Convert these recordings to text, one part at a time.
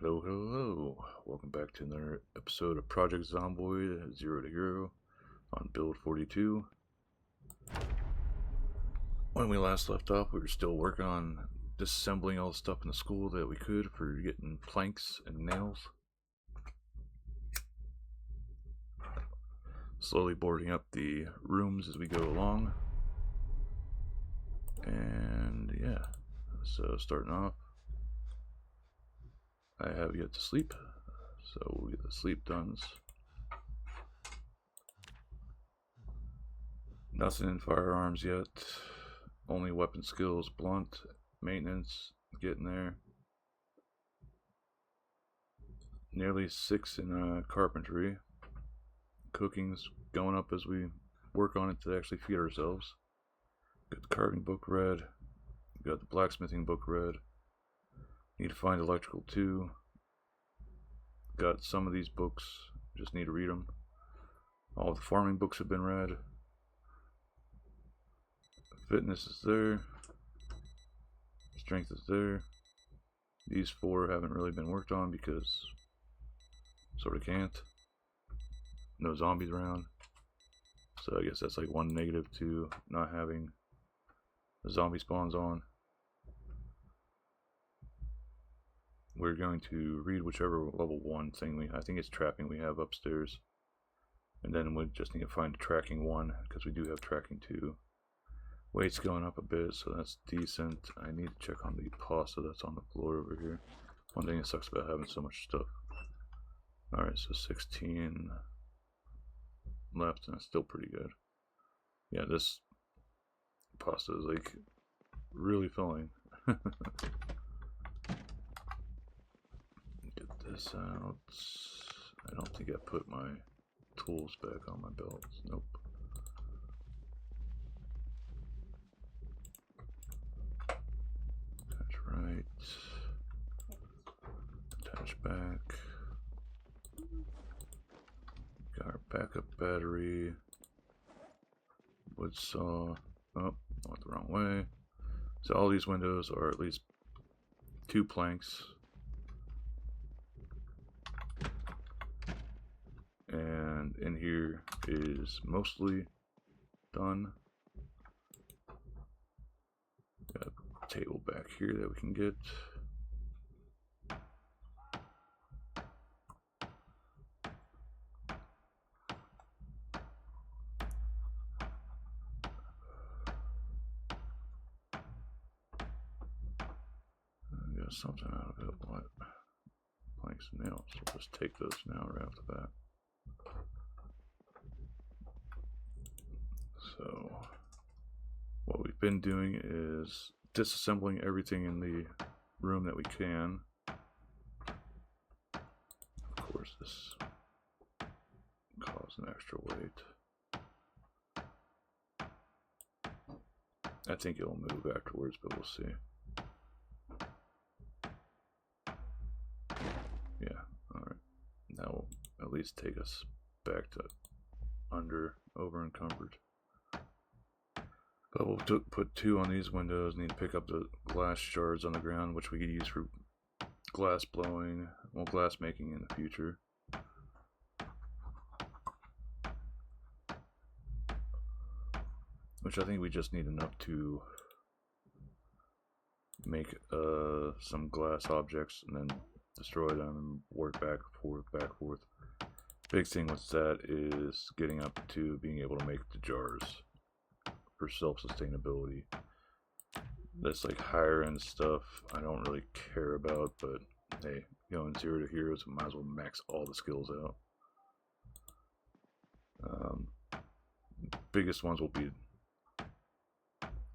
Hello, hello. Welcome back to another episode of Project Zomboid 0 to Hero on build 42. When we last left off, we were still working on disassembling all the stuff in the school that we could for getting planks and nails. Slowly boarding up the rooms as we go along. And yeah, so starting off, I have yet to sleep, so we'll get the sleep done. Nothing in firearms yet. Only weapon skills, blunt, maintenance, getting there. Nearly 6 in carpentry. Cooking's going up as we work on it to actually feed ourselves. Got the carving book read. Got the blacksmithing book read. Need to find electrical too. Got some of these books, just need to read them. All the farming books have been read. Fitness is there. Strength is there. These 4 haven't really been worked on because sort of can't. No zombies around. So I guess that's like one negative to not having the zombie spawns on. We're going to read whichever level 1 thing I think it's trapping we have upstairs. And then we just need to find tracking 1 because we do have tracking 2. Weight's going up a bit, so that's decent. I need to check on the pasta that's on the floor over here. One thing that sucks about having so much stuff. Alright, so 16 left, and that's still pretty good. Yeah, this pasta is like really filling. Get this out. I don't think I put my tools back on my belt. Nope. Attach right. Attach back. Got our backup battery. Wood saw. Oh, went the wrong way. So all these windows are at least 2 planks. And in here is mostly done. Got a table back here that we can get. Got something out of it. What? Planks and nails. We'll just take those now right off the bat. So what we've been doing is disassembling everything in the room that we can. Of course, this caused an extra weight. I think it'll move afterwards, but we'll see. Yeah, alright. That will at least take us back to over encumbered. But we'll put 2 on these windows. Need to pick up the glass shards on the ground, which we could use for glass blowing, well, glass making in the future. Which I think we just need enough to make some glass objects and then destroy them and work back and forth. Big thing with that is getting up to being able to make the jars for self-sustainability. That's like higher end stuff I don't really care about, but hey, going 0 to heroes, might as well max all the skills out. Biggest ones will be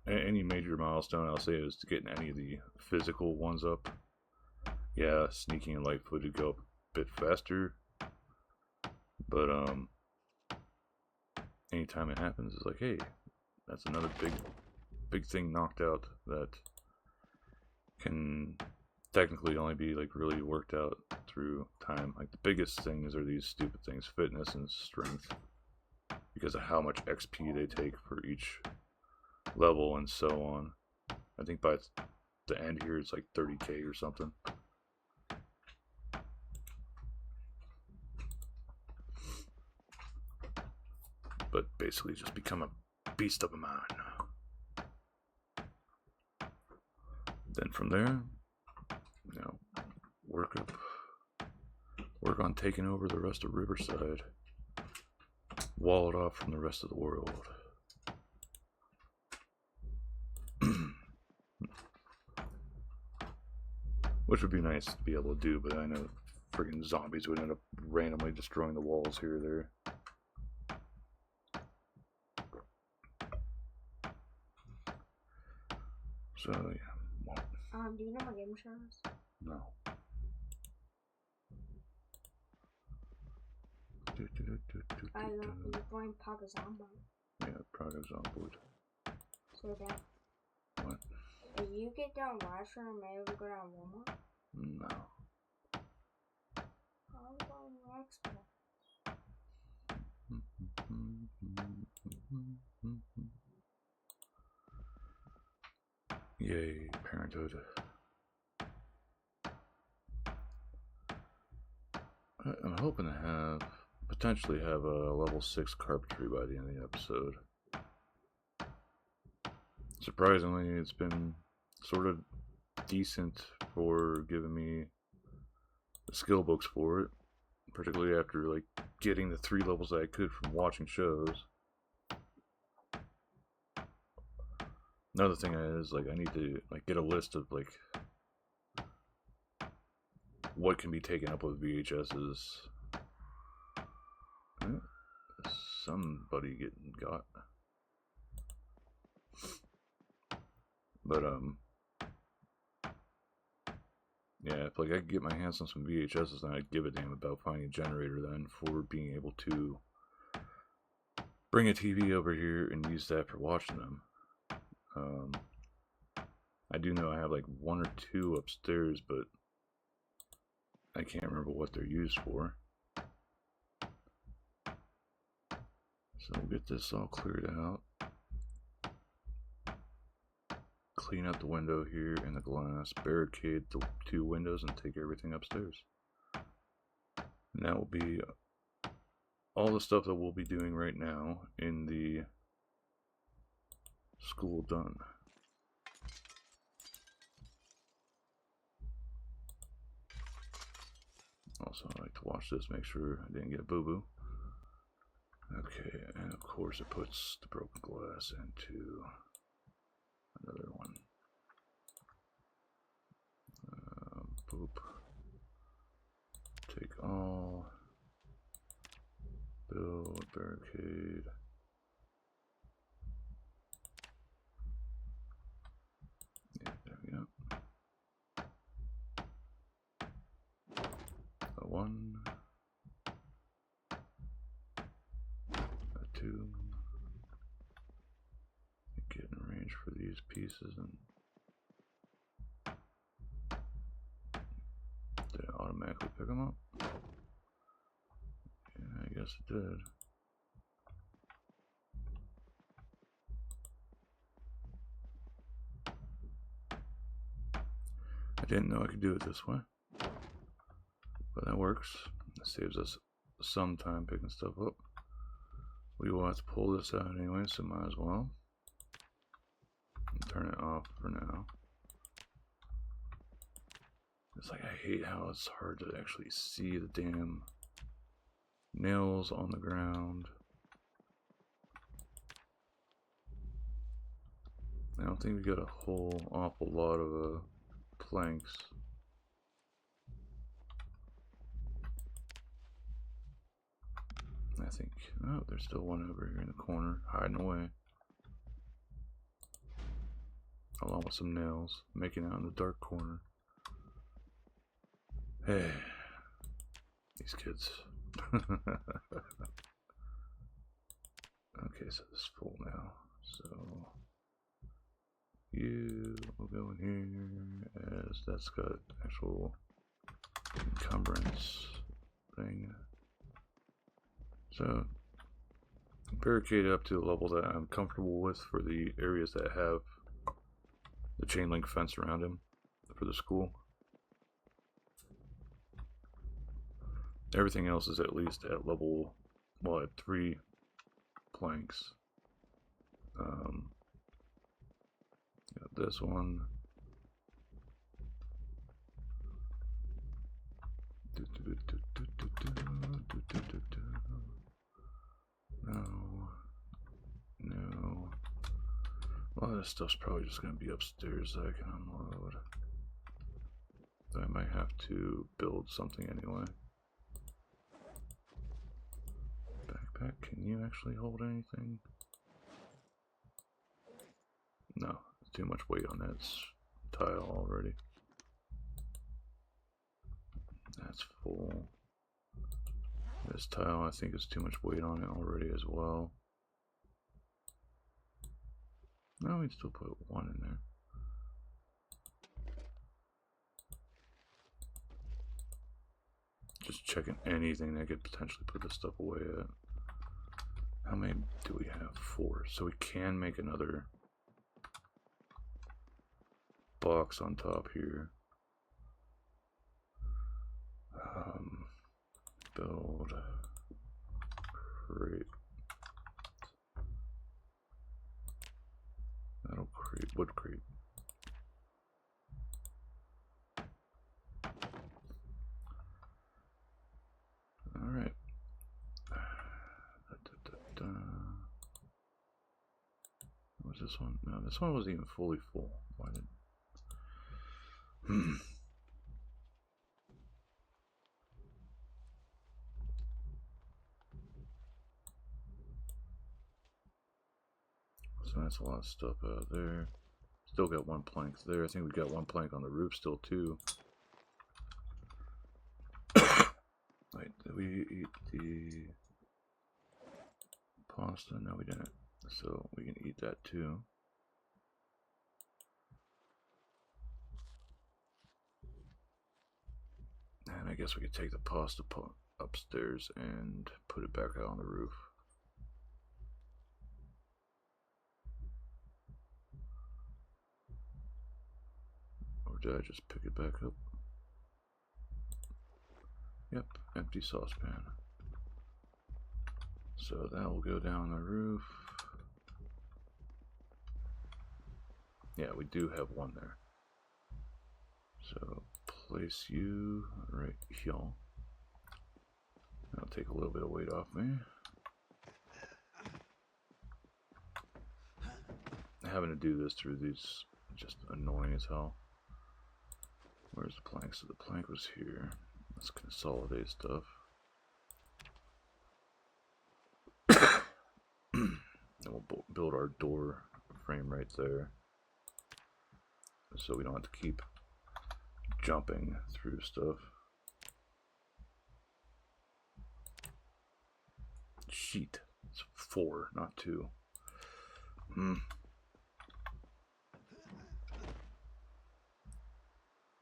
any major milestone I'll say is getting any of the physical ones up. Yeah, sneaking and light footed go up a bit faster, but anytime it happens, it's like, hey, that's another big thing knocked out that can technically only be like really worked out through time. Like the biggest things are these stupid things, fitness and strength, because of how much XP they take for each level and so on. I think by the end here it's like 30k or something. but basically just become a beast of a man. Then from there, you know, work on taking over the rest of Riverside, wall it off from the rest of the world. Which would be nice to be able to do, but I know freaking zombies would end up randomly destroying the walls here or there. So yeah. Do you know what game show is? No. You're playing Praga Zomboid. Yeah, Praga Zomboid. So that. What? If you get down Lasher, maybe we go down Walmart? No. I'll go on Xbox. Yay, parenthood. I'm hoping to potentially have a level 6 carpentry by the end of the episode. Surprisingly, it's been sort of decent for giving me the skill books for it, particularly after like getting the 3 levels that I could from watching shows. Another thing is, like, I need to like get a list of like what can be taken up with VHSs. Somebody getting got. But yeah, if like I could get my hands on some VHSs, then I'd give a damn about finding a generator then for being able to bring a TV over here and use that for watching them. I do know I have like 1 or 2 upstairs, but I can't remember what they're used for. So we'll get this all cleared out. Clean out the window here and the glass, barricade the 2 windows, and take everything upstairs. And that will be all the stuff that we'll be doing right now in the school done. Also, I like to watch this, make sure I didn't get a boo-boo. Okay, and of course it puts the broken glass into another one. Boop. Take all. Build, barricade. Yeah, there we go. A 1. A 2. Get in range for these pieces, and did it automatically pick them up? Yeah, I guess it did. I didn't know I could do it this way, but that works. It saves us some time picking stuff up. We will have to pull this out anyway, so might as well. And turn it off for now. It's like, I hate how it's hard to actually see the damn nails on the ground. I don't think we got a whole awful lot of planks. I think, oh, there's still one over here in the corner, hiding away. Along with some nails, making out in the dark corner. Hey, these kids. Okay, so this is full now. So you will go in here, as that's got actual encumbrance thing. So barricade up to the level that I'm comfortable with for the areas that have the chain link fence around them for the school. Everything else is at least at level, well, at 3+ planks. Got this one. No. A lot of this stuff's probably just going to be upstairs that I can unload. I might have to build something anyway. Backpack, can you actually hold anything? No, it's too much weight on that tile already. That's full. This tile, I think, is too much weight on it already as well. No, we can still put one in there. Just checking anything that could potentially put this stuff away at. How many do we have? 4. So we can make another box on top here. Build crate. That'll create wood crate. All right. What was this one? No, this one wasn't even fully full. Why did? So that's a lot of stuff out there. Still got 1 plank there. I think we got 1 plank on the roof still too. Wait, did we eat the pasta? No, we didn't. So we can eat that too. And I guess we could take the pasta upstairs and put it back out on the roof. Or did I just pick it back up? Yep, empty saucepan. So that will go down the roof. Yeah, we do have 1 there. So place you right here. That'll take a little bit of weight off me. Having to do this through these is just annoying as hell. Where's the plank? So the plank was here. Let's consolidate stuff. And we'll build our door frame right there, so we don't have to keep jumping through stuff. Sheet. It's 4, not 2.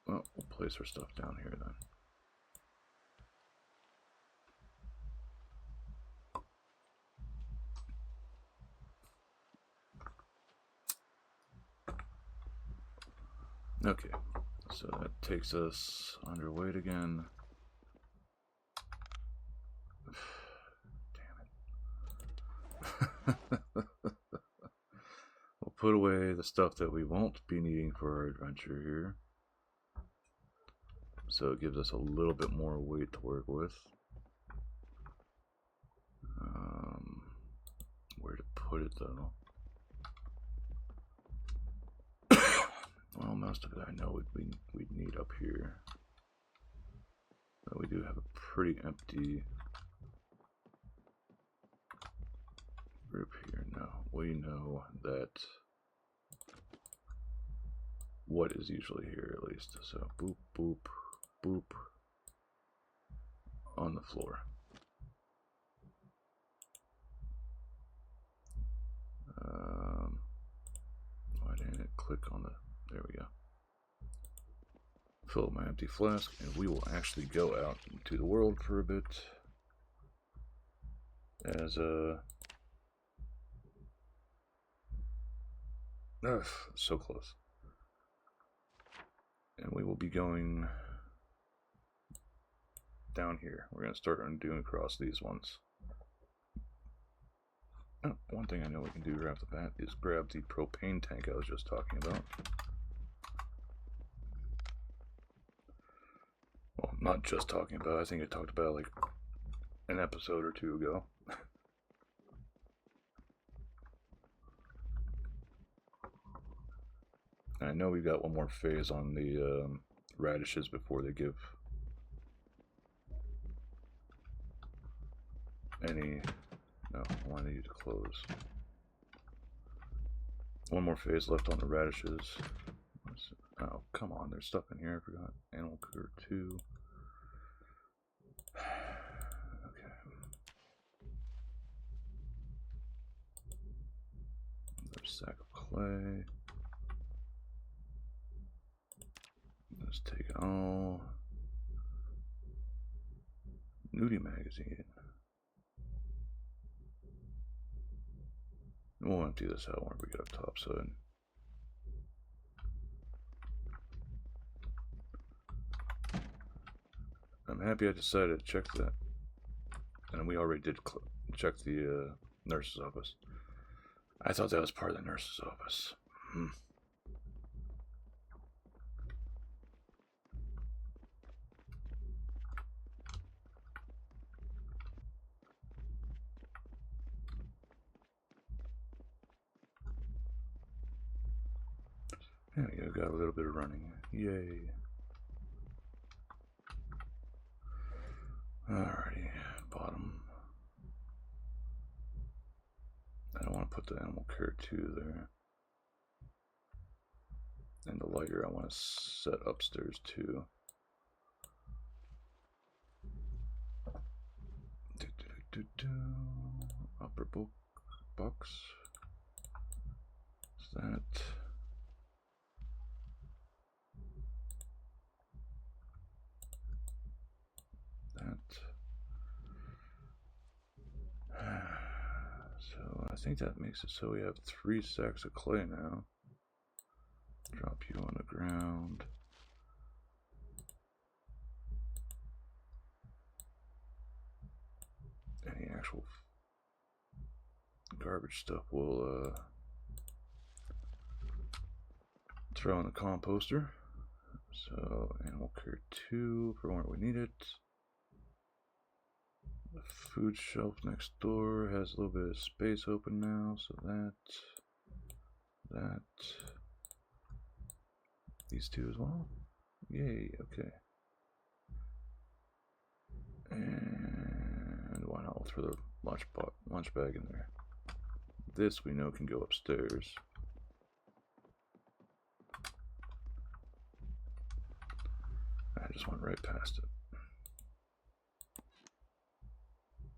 Well, we'll place our stuff down here then. Okay, so that takes us underweight again. Damn it. We'll put away the stuff that we won't be needing for our adventure here. So it gives us a little bit more weight to work with. Where to put it though? Well, most of it I know we'd need up here. But we do have a pretty empty group here. No, we know that what is usually here at least. So boop, boop, boop on the floor. Why didn't it click on the... There we go. Fill up my empty flask, and we will actually go out into the world for a bit. As so close. And we will be going down here. We're going to start undoing across these ones. Oh, one thing I know we can do right off the bat is grab the propane tank I was just talking about. Well, not just talking about, I think I talked about like an episode or two ago. And I know we got one more phase on the radishes before they give any. No, I wanted you to close. One more phase left on the radishes. Oh, come on, there's stuff in here. I forgot. Animal cooker 2. Okay. Another sack of clay. Let's take it all. Nudie magazine. We'll empty this out when we get up topside. I'm happy I decided to check that. And we already did check the nurse's office. I thought that was part of the nurse's office. There we go, got a little bit of running. Yay. Alrighty, bottom. I don't want to put the animal care 2 there. And the lighter I want to set upstairs too. Upper box. Is that? So I think that makes it so we have 3 sacks of clay now. Drop you on the ground. Any actual garbage stuff we'll throw in the composter. So animal care 2 for when we need it. The food shelf next door has a little bit of space open now, so that, these 2 as well. Yay, okay. And why not? We'll throw the lunch bag in there. This we know can go upstairs. I just went right past it.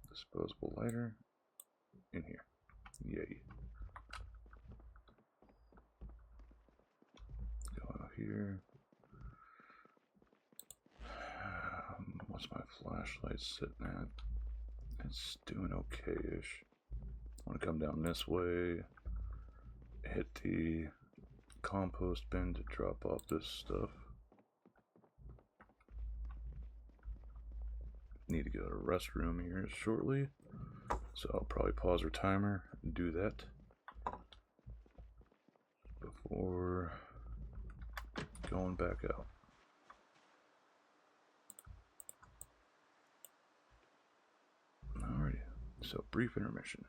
Disposable lighter in here. Yay. Go out here. What's my flashlight sitting at? It's doing okay-ish. I want to come down this way, hit the compost bin to drop off this stuff. Need to go to the restroom here shortly, so I'll probably pause our timer and do that before going back out. Alrighty, so brief intermission.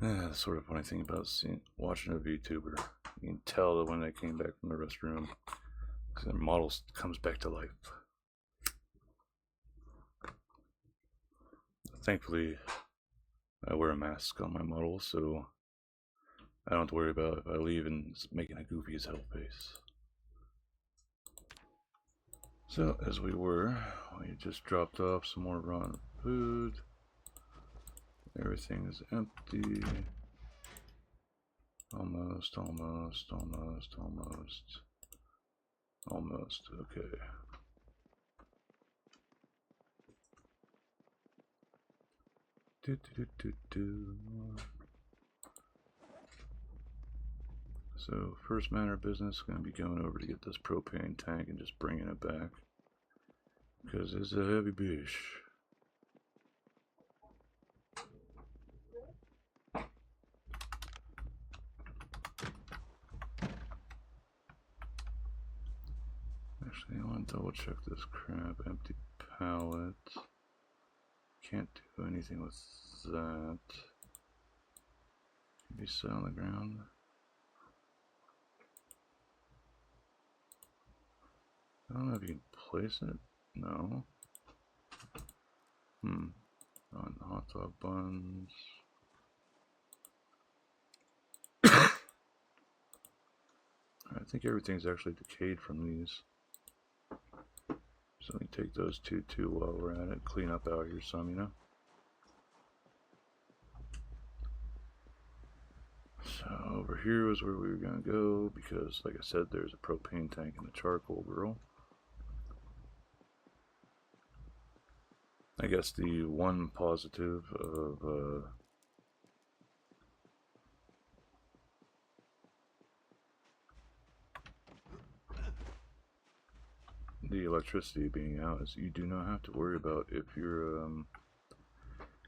Yeah, the sort of funny thing about watching a VTuber, you can tell that when they came back from the restroom, because their model comes back to life. Thankfully, I wear a mask on my model, so I don't have to worry about if I leave and making a goofy as hell face. So, as we just dropped off some more rotten food. Everything is empty. Almost. Okay. So, first matter of business, going to be going over to get this propane tank and just bringing it back. Because it's a heavy bitch. Actually, I want to double check this crap. Empty pallet. Can't do anything with that. Can be set on the ground. I don't know if you can place it. No. On hot dog buns. I think everything's actually decayed from these. So we take those two too while we're at it. Clean up out here some, you know. So over here was where we were going to go because, like I said, there's a propane tank in the charcoal grill. I guess the one positive of the electricity being out is you do not have to worry about if you're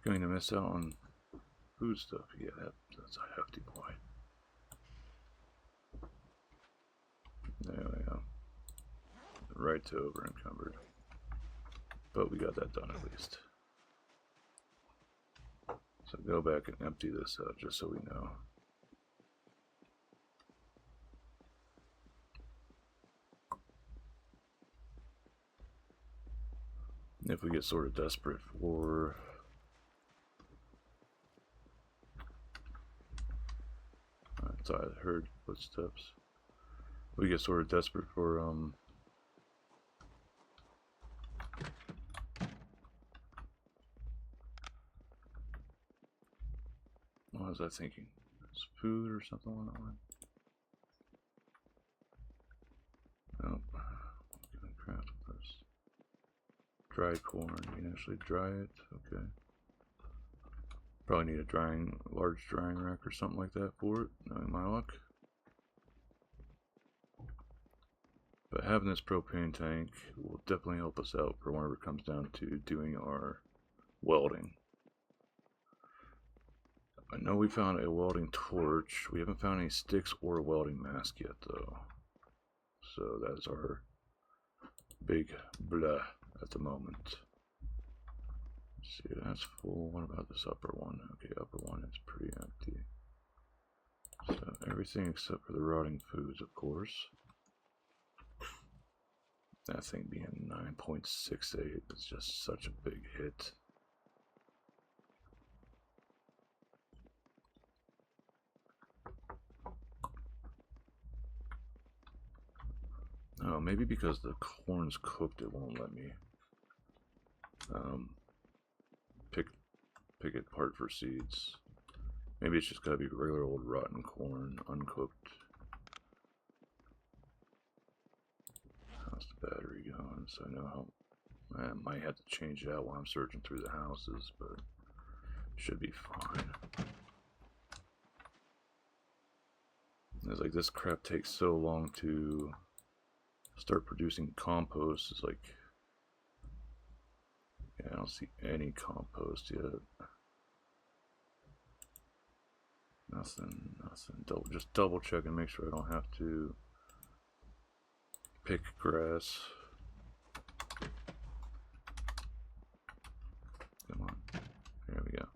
going to miss out on food stuff. Yeah, that's a hefty boy. There we go. Right to over encumbered. But we got that done at least. So go back and empty this out just so we know. If we get sort of desperate for so I heard footsteps. We get sort of desperate for what was I thinking? It's food or something along that line. Nope. Craft this. Dried corn. You can actually dry it. Okay. Probably need a large drying rack or something like that for it, knowing my luck. But having this propane tank will definitely help us out for whenever it comes down to doing our welding. I know we found a welding torch. We haven't found any sticks or a welding mask yet, though. So that's our big blah at the moment. Let's see, that's full. What about this upper one? Okay, upper one is pretty empty. So everything except for the rotting foods, of course. That thing being 9.68 is just such a big hit. Oh, maybe because the corn's cooked, it won't let me pick it apart for seeds. Maybe it's just gotta be regular old rotten corn, uncooked. How's the battery going? So I know how. I might have to change it out while I'm searching through the houses, but should be fine. It's like this crap takes so long to start producing compost. It's like, yeah, I don't see any compost yet. Nothing. Just double check and make sure I don't have to pick grass. Come on. There we go.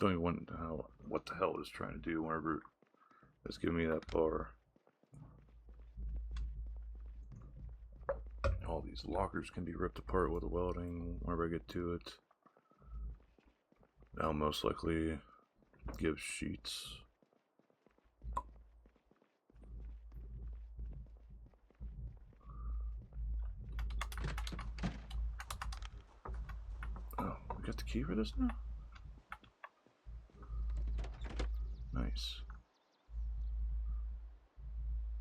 Don't even want what the hell it was trying to do whenever it's giving me that bar. All these lockers can be ripped apart with welding whenever I get to it. That'll most likely give sheets. Oh, we got the key for this now? Nice.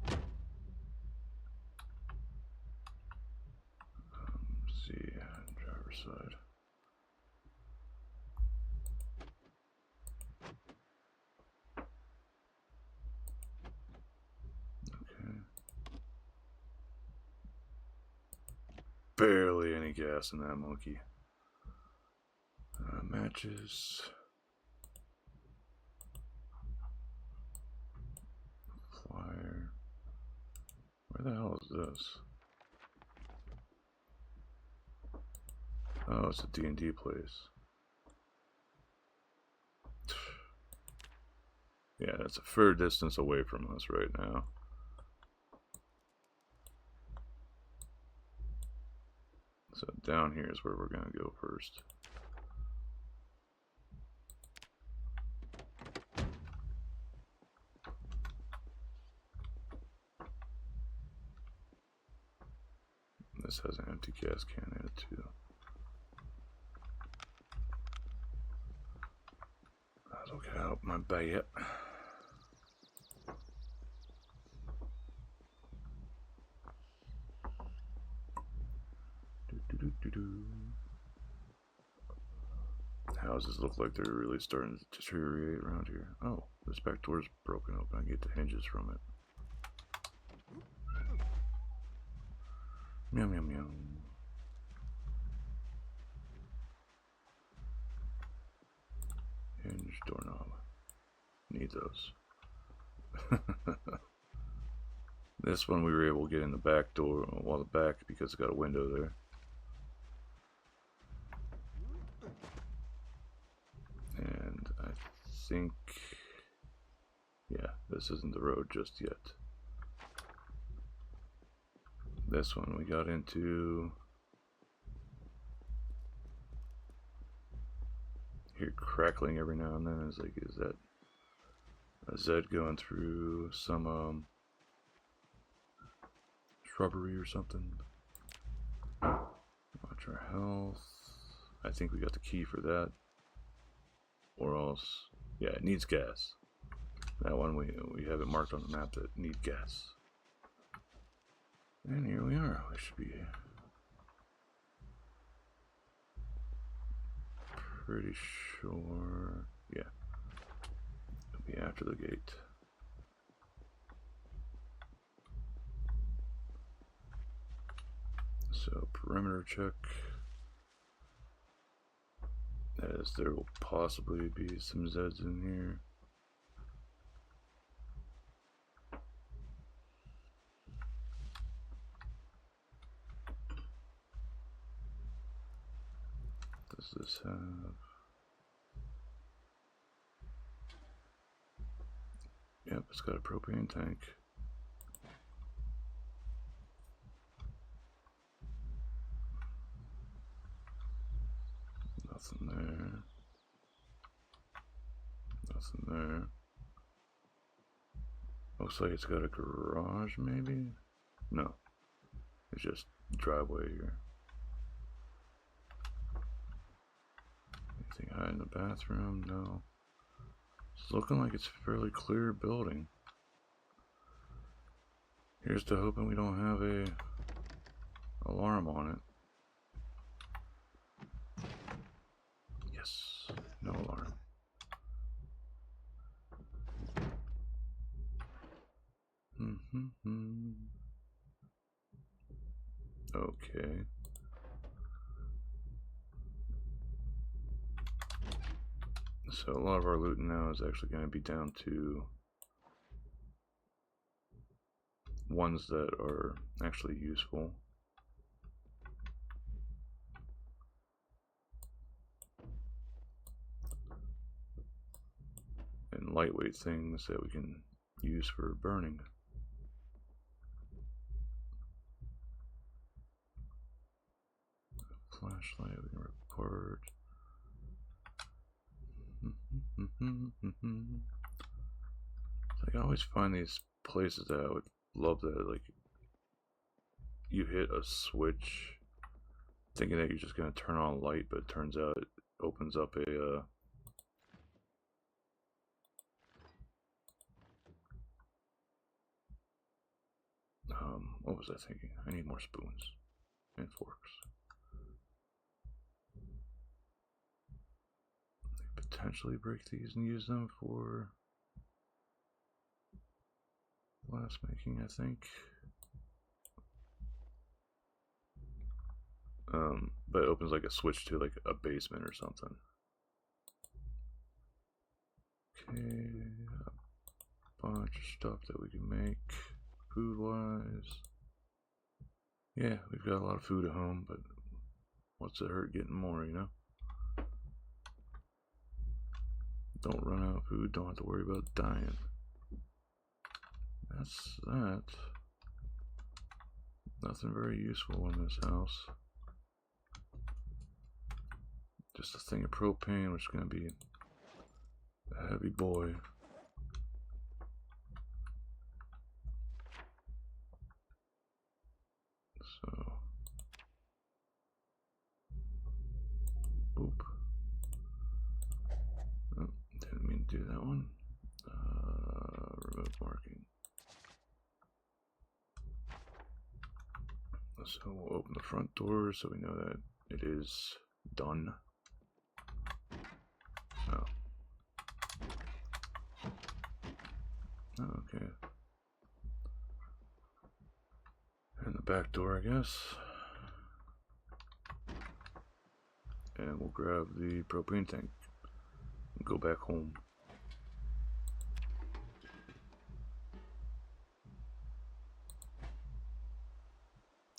Let's see, driver's side. Okay. Barely any gas in that monkey. Matches. Flyer. Where the hell is this? Oh, it's a D&D place. Yeah, it's a fair distance away from us right now. So down here is where we're going to go first. This has an empty gas can in it too. That'll get out my butt. Houses look like they're really starting to deteriorate around here. Oh, this back door's broken open. I get the hinges from it. Meow meow meow. Hinge doorknob. Need those. This one we were able to get in the back door, well, the back because it's got a window there. And I think, yeah, this isn't the road just yet. This one we got into. Hear crackling every now and then. It's like, is that a Zed going through some shrubbery or something? Watch our health. I think we got the key for that. Or else, yeah, it needs gas. That one we have it marked on the map that need gas. And here we are. We should be pretty sure. Yeah, it'll be after the gate. So perimeter check. As there will possibly be some Zeds in here. Does this have? Yep, it's got a propane tank. Nothing there. Nothing there. Looks like it's got a garage, maybe? No. It's just driveway here. Anything hide in the bathroom? No. It's looking like it's a fairly clear building. Here's to hoping we don't have a alarm on it. Yes, no alarm. Okay. So a lot of our loot now is actually going to be down to ones that are actually useful. lightweight things that we can use for burning. Flashlight, we can report. I always find these places that I would love that, like, you hit a switch thinking that you're just going to turn on a light, but it turns out it opens up a what was I thinking? I need more spoons and forks. Potentially break these and use them for glass making, I think. But it opens like a switch to like a basement or something. Okay, a bunch of stuff that we can make food wise. Yeah, we've got a lot of food at home, but what's it hurt getting more, you know? Don't run out of food, don't have to worry about dying. That's that. Nothing very useful in this house. Just a thing of propane, which is going to be a heavy boy. So, boop. Oh, didn't mean to do that one. Remove marking. So we'll open the front door so we know that it is done. Oh. Okay. And the back door, I guess. And we'll grab the propane tank and go back home.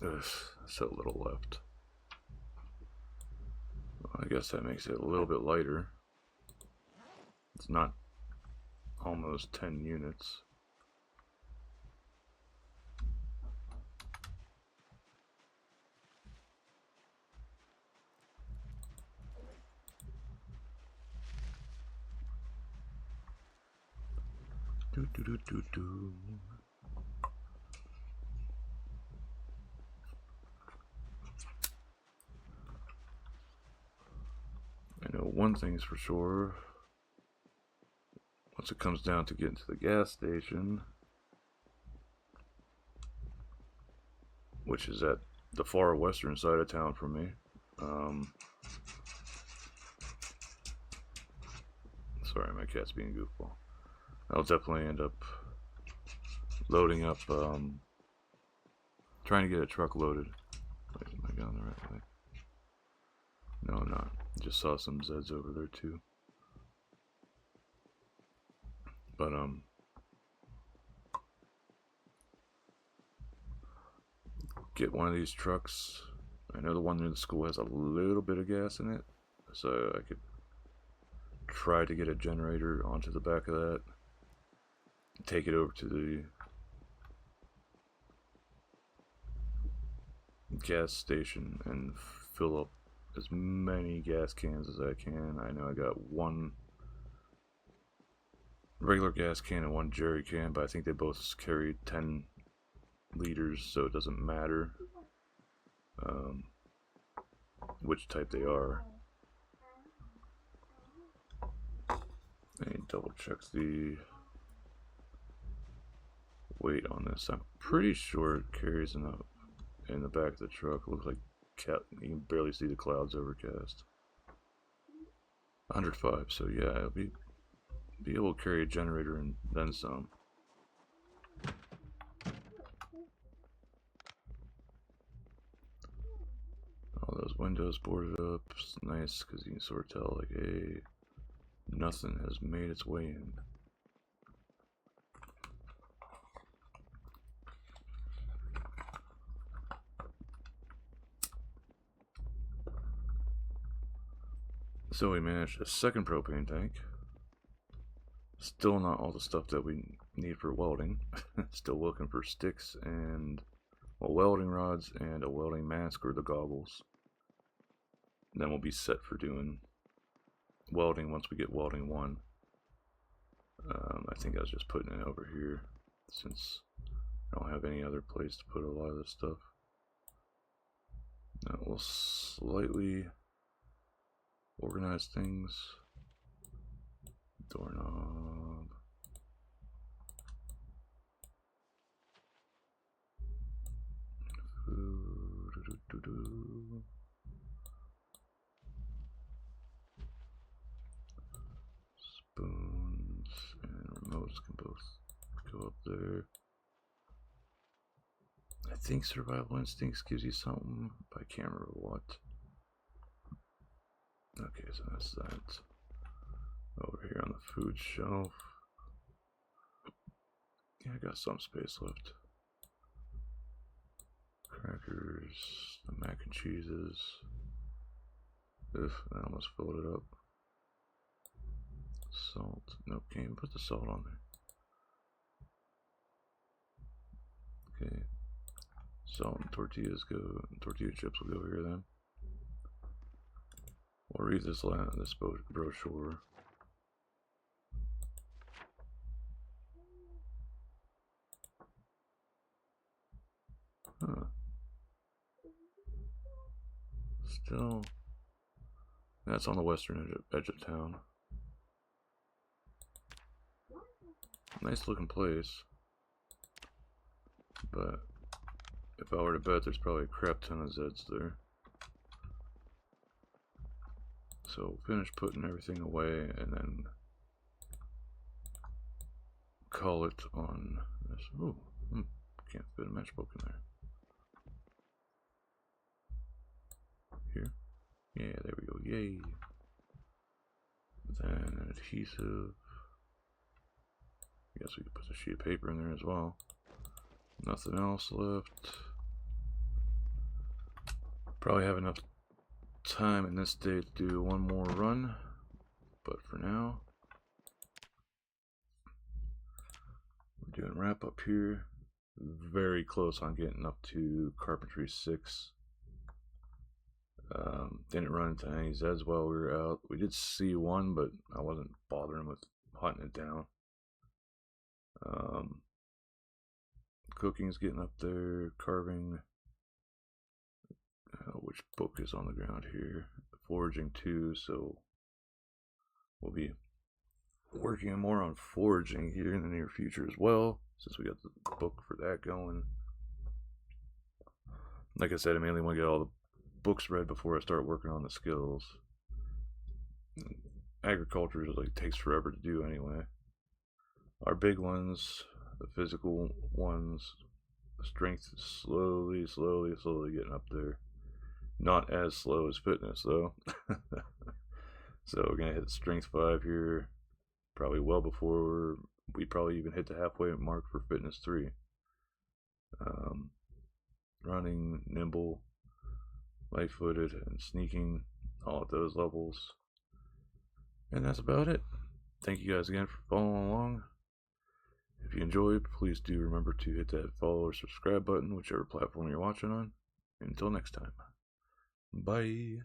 Ugh, so little left. Well, I guess that makes it a little bit lighter. It's not almost 10 units. Do do do do do. I know one thing's for sure. Once it comes down to getting to the gas station, which is at the far western side of town from me. Sorry, my cat's being goofball. I'll definitely end up loading up, trying to get a truck loaded. Wait, am I going the right way? No, I'm not. Just saw some Zeds over there too. But, get one of these trucks. I know the one near the school has a little bit of gas in it, so I could try to get a generator onto the back of that, take it over to the gas station and fill up as many gas cans as I can. I know I got one regular gas can and one jerry can, but I think they both carry 10 liters, so it doesn't matter which type they are. I need to double check the weight on this. I'm pretty sure it carries enough in the back of the truck. It looks like you can barely see the clouds overcast. 105, so yeah, it'll be able to carry a generator and then some. All those windows boarded up. It's nice because you can sort of tell, like, hey, nothing has made its way in. So we managed a second propane tank. Still not all the stuff that we need for welding. Still looking for sticks and welding rods and a welding mask or the goggles. Then we'll be set for doing welding once we get welding 1. I think I was just putting it over here since I don't have any other place to put a lot of this stuff. Now we'll slightly organize things. Doorknob. Spoons and remotes can both go up there. I think Survival Instincts gives you something, but I can't remember what. Okay, so that's that. Over here on the food shelf. Yeah, I got some space left. Crackers, the mac and cheeses. Ugh, I almost filled it up. Salt. Nope, can't even put the salt on there. Okay. Salt and tortillas go. Tortilla chips will go here then. We'll read this brochure. Huh. Still, that's on the western edge of town. Nice looking place, but if I were to bet, there's probably a crap ton of Zeds there. So finish putting everything away and then call it on this. Ooh, can't fit a matchbook in there. Here. Yeah, there we go. Yay. Then an adhesive. I guess we could put a sheet of paper in there as well. Nothing else left. Probably have enough time in this day to do one more run, but for now, we're doing wrap up here. Very close on getting up to Carpentry 6. Didn't run into any Zeds while we were out. We did see one, but I wasn't bothering with hunting it down. Cooking's getting up there. Carving. Which book is on the ground here? Foraging 2, so we'll be working more on foraging here in the near future as well, since we got the book for that going. Like I said, I mainly want to get all the books read before I start working on the skills. Agriculture is like takes forever to do anyway. Our big ones, the physical ones, the strength is slowly getting up there. Not as slow as fitness though. So we're gonna hit strength 5 here, probably well before we probably even hit the halfway mark for fitness 3. Running, nimble, light-footed, and sneaking, all at those levels. And that's about it. Thank you guys again for following along. If you enjoyed, please do remember to hit that follow or subscribe button, whichever platform you're watching on. Until next time. Bye.